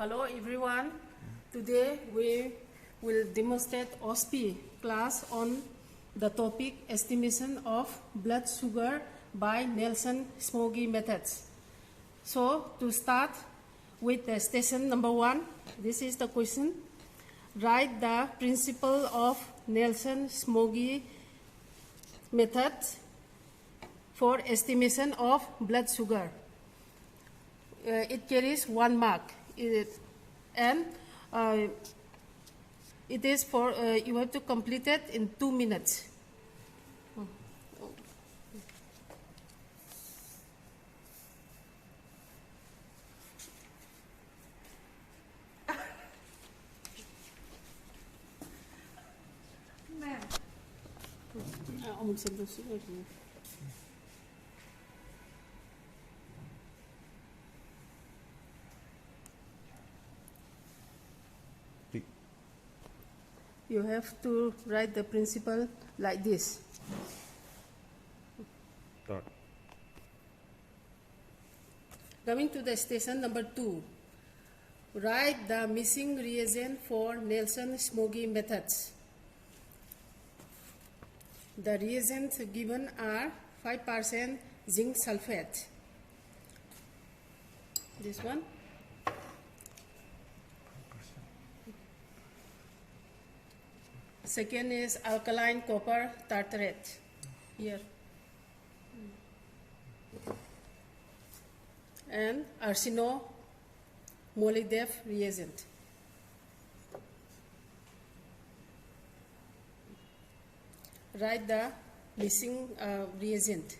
Hello everyone. Today we will demonstrate OSPE class on the topic estimation of blood sugar by Nelson-Smoggy methods. So to start with the station number 1, this is the question. Write the principle of Nelson-Smoggy method for estimation of blood sugar. It carries 1 mark. It is for you have to complete it in 2 minutes. Ma'am. You have to write the principle like this. Start. Coming to the station number 2, write the missing reagent for Nelson-Smoggy methods. The reagents given are 5% zinc sulfate. This one. Second is alkaline copper tartrate. Here. And arseno-molybdef reagent. Write the missing reagent.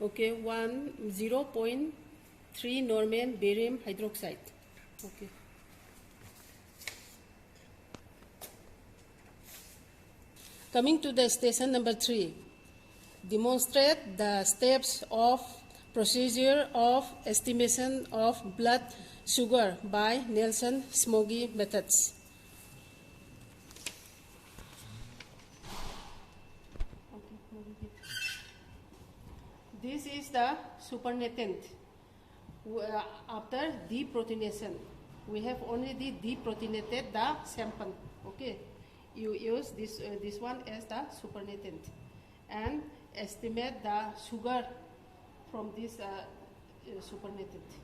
Okay, 0.3 Norman barium hydroxide. Okay. Coming to the station number 3, demonstrate the steps of procedure of estimation of blood sugar by Nelson-Smoggy methods. This is the supernatant. After deproteination, we have already deproteinated the sample. Okay, you use this one as the supernatant and estimate the sugar from this supernatant.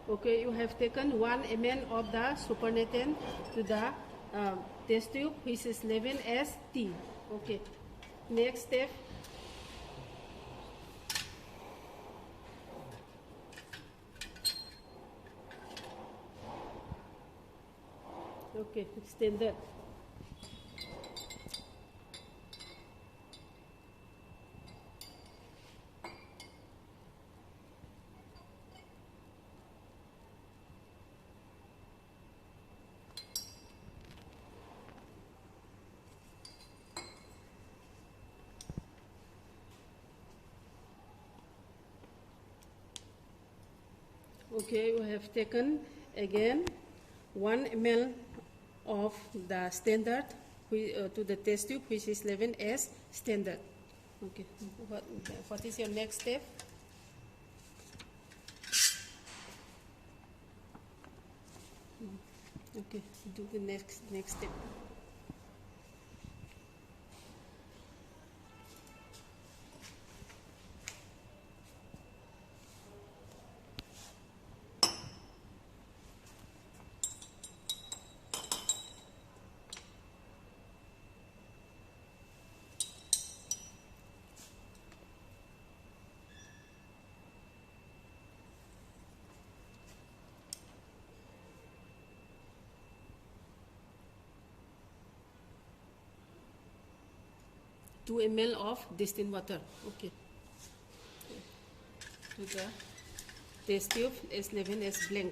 Okay, you have taken 1 ml of the supernatant to the test tube, which is labeled as T. Okay, next step. Okay, standard. Okay, we have taken again 1 ml of the standard to the test tube, which is labeled as standard. Okay, what is your next step? Okay, do the next step. Two ml of distilled water. Okay. To the test tube S11 as blank.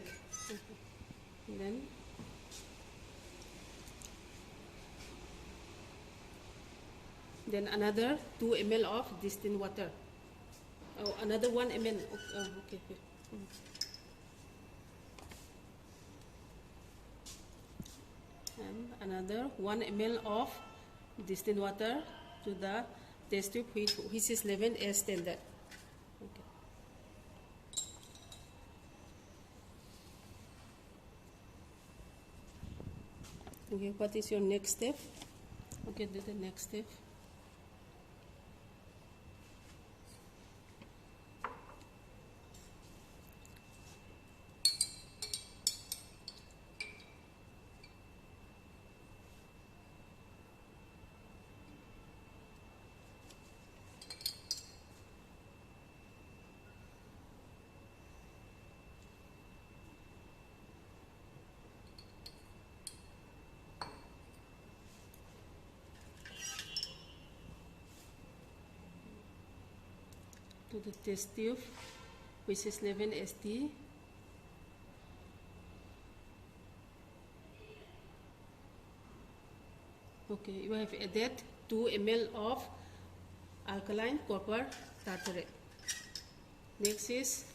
Okay. Then another 2 ml of distilled water. Oh, another 1 ml. Okay. And another 1 ml of distilled water to the test tube which is labeled as standard. Okay. Okay, what is your next step? Okay, do the next step. To the test tube which is labeled as T. Okay, you have added 2 ml of alkaline copper tartrate. Next is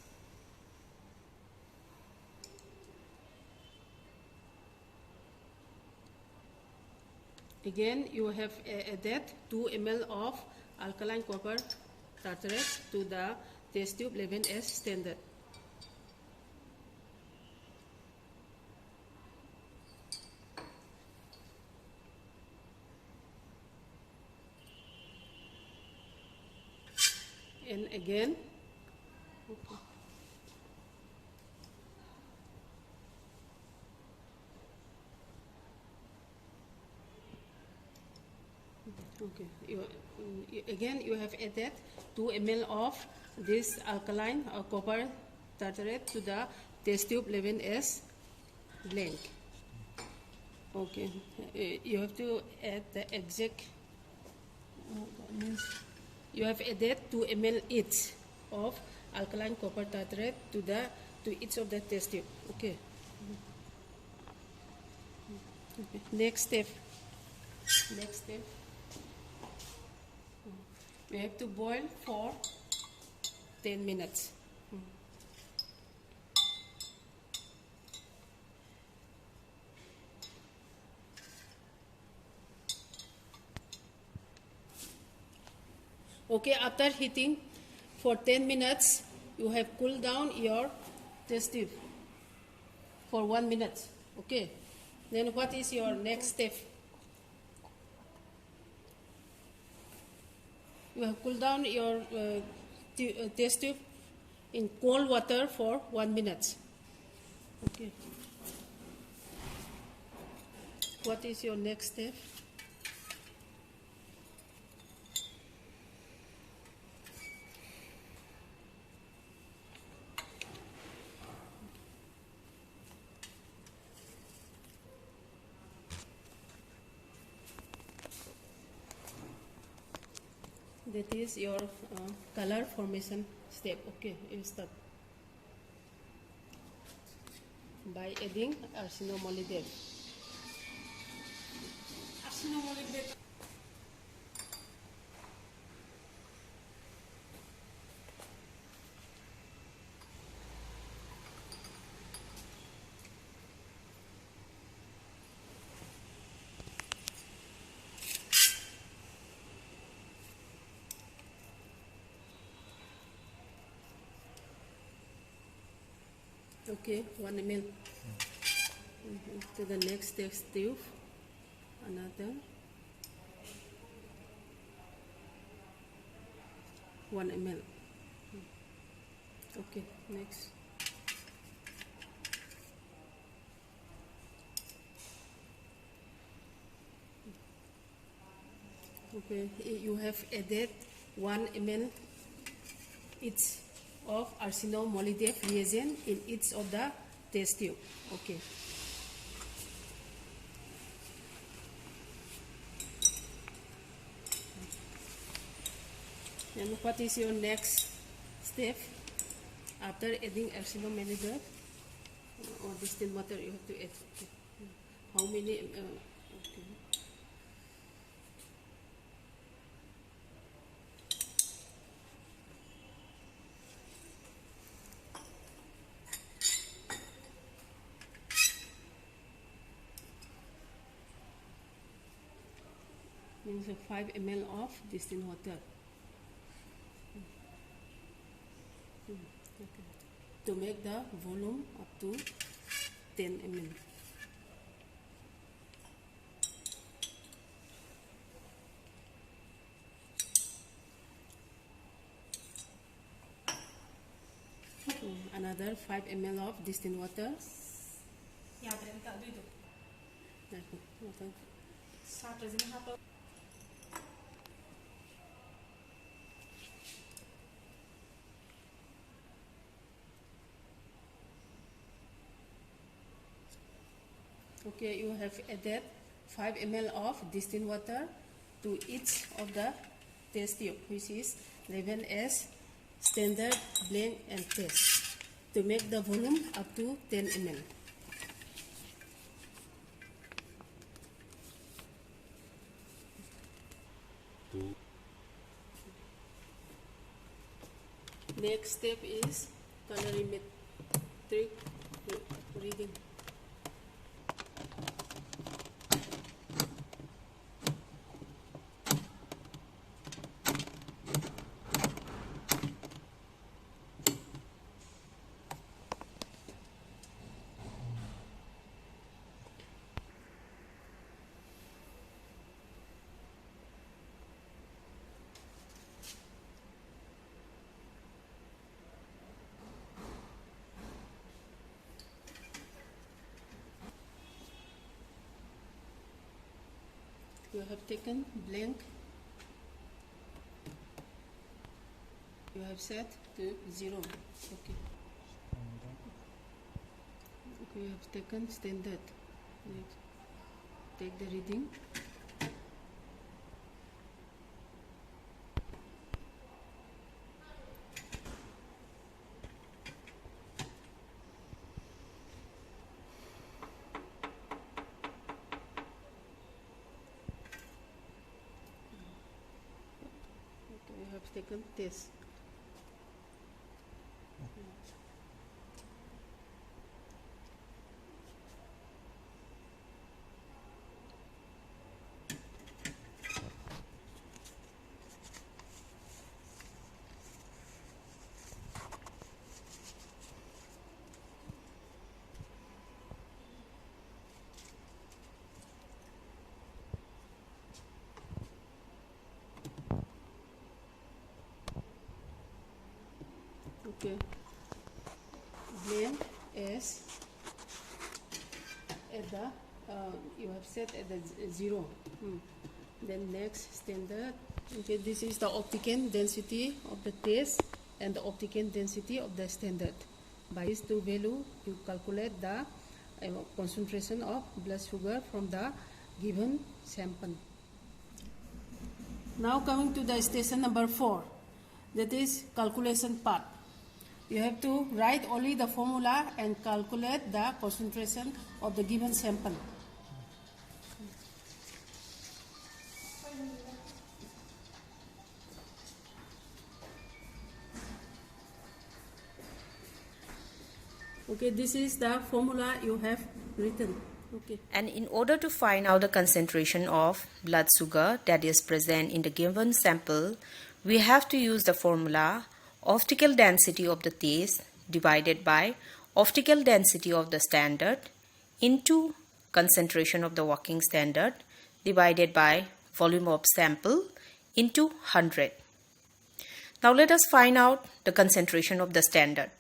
again you have added 2 ml of alkaline copper tartrate to the test tube labeled as standard. And again, okay. Okay. Again, you have added 2 ml of this alkaline copper tartrate to the test tube labeled as blank. Okay. You have to add the exact. Means you have added 2 ml each of alkaline copper tartrate to each of the test tube. Okay. Okay. Next step. We have to boil for 10 minutes. Okay, after heating for 10 minutes, you have cooled down your test tube for 1 minute. Okay. Then what is your next step? You have cooled down your test tube in cold water for 1 minute. Okay. What is your next step? That is your color formation step. Okay, you start by adding arsenomolybdate. Okay, 1 ml. To the next test tube, another 1 ml. Okay, next. Okay, you have added 1 ml each of arsenomolybdate reagent in each of the test tube. Okay. And what is your next step after adding arsenomolybdate or distilled water? You have to add how many? Okay. Means 5 ml of distilled water. Okay. To make the volume up to 10 ml. Another 5 ml of distilled water. Okay, you have added 5 ml of distilled water to each of the test tube, which is labeled as standard, blend and test, to make the volume up to 10 ml. Next step is colorimetric reading. You have taken blank, you have set to 0. Okay. Okay, you have taken standard. Next, take the reading. You have taken test. Okay. Blend as at the you have set at the 0. Then next standard. Okay, this is the opticant density of the test and the opticant density of the standard. By these two values, you calculate the concentration of blood sugar from the given sample. Now coming to the station number 4, that is calculation part. You have to write only the formula and calculate the concentration of the given sample. Okay, this is the formula you have written. Okay. And in order to find out the concentration of blood sugar that is present in the given sample, we have to use the formula optical density of the test divided by optical density of the standard into concentration of the working standard divided by volume of sample into 100. Now let us find out the concentration of the standard.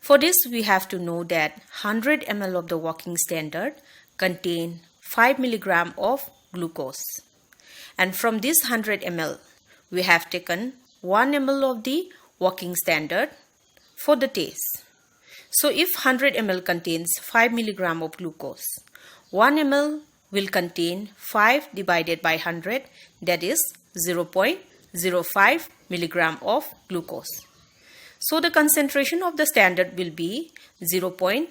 For this, we have to know that 100 ml of the working standard contain 5 mg of glucose. And from this 100 ml, we have taken 1 ml of the working standard for the taste. So if 100 ml contains 5 mg of glucose, 1 ml will contain 5 divided by 100, that is 0.05 mg of glucose. So the concentration of the standard will be 0.05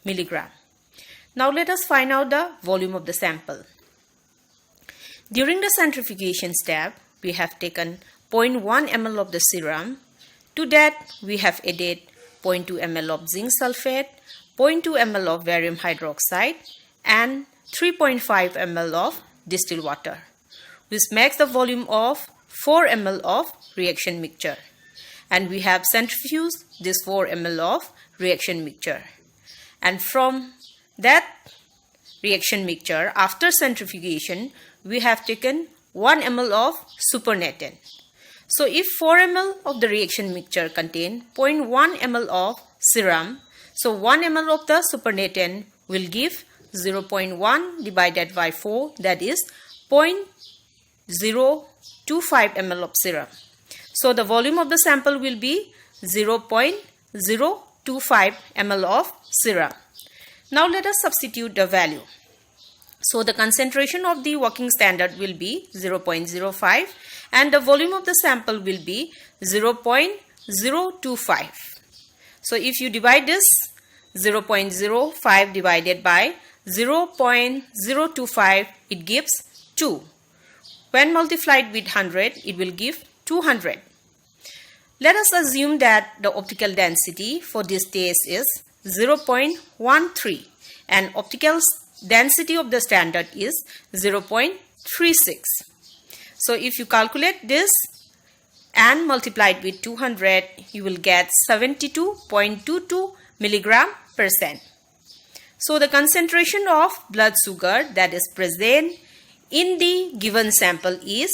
mg. Now let us find out the volume of the sample. During the centrifugation step, we have taken 0.1 ml of the serum. To that, we have added 0.2 ml of zinc sulfate, 0.2 ml of barium hydroxide, and 3.5 ml of distilled water, which makes the volume of 4 ml of reaction mixture. And we have centrifuged this 4 ml of reaction mixture. And from that reaction mixture, after centrifugation, we have taken 1 ml of supernatant. So if 4 ml of the reaction mixture contain 0.1 ml of serum, so 1 ml of the supernatant will give 0.1 divided by 4, that is 0.025 ml of serum. So the volume of the sample will be 0.025 ml of serum. Now let us substitute the value. So the concentration of the working standard will be 0.05 and the volume of the sample will be 0.025. So if you divide this 0.05 divided by 0.025, it gives 2. When multiplied with 100, it will give 200. Let us assume that the optical density for this test is 0.13 and optical density of the standard is 0.36. So if you calculate this and multiply it with 200, you will get 72.22 mg/cent. So the concentration of blood sugar that is present in the given sample is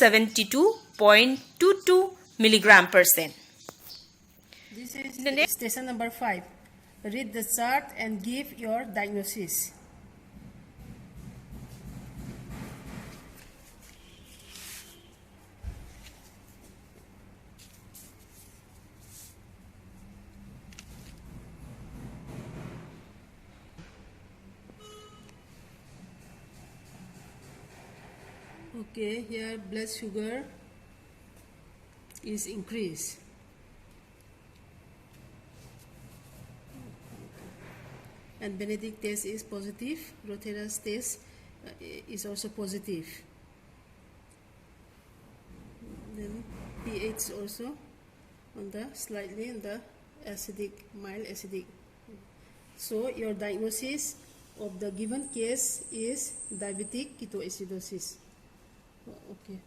72.22 mg/cent. This is station number 5. Read the chart and give your diagnosis. Okay, here blood sugar is increased. And Benedict test is positive. Rothera's test is also positive. Then pH also on the slightly on the acidic, mild acidic. So your diagnosis of the given case is diabetic ketoacidosis. Okay.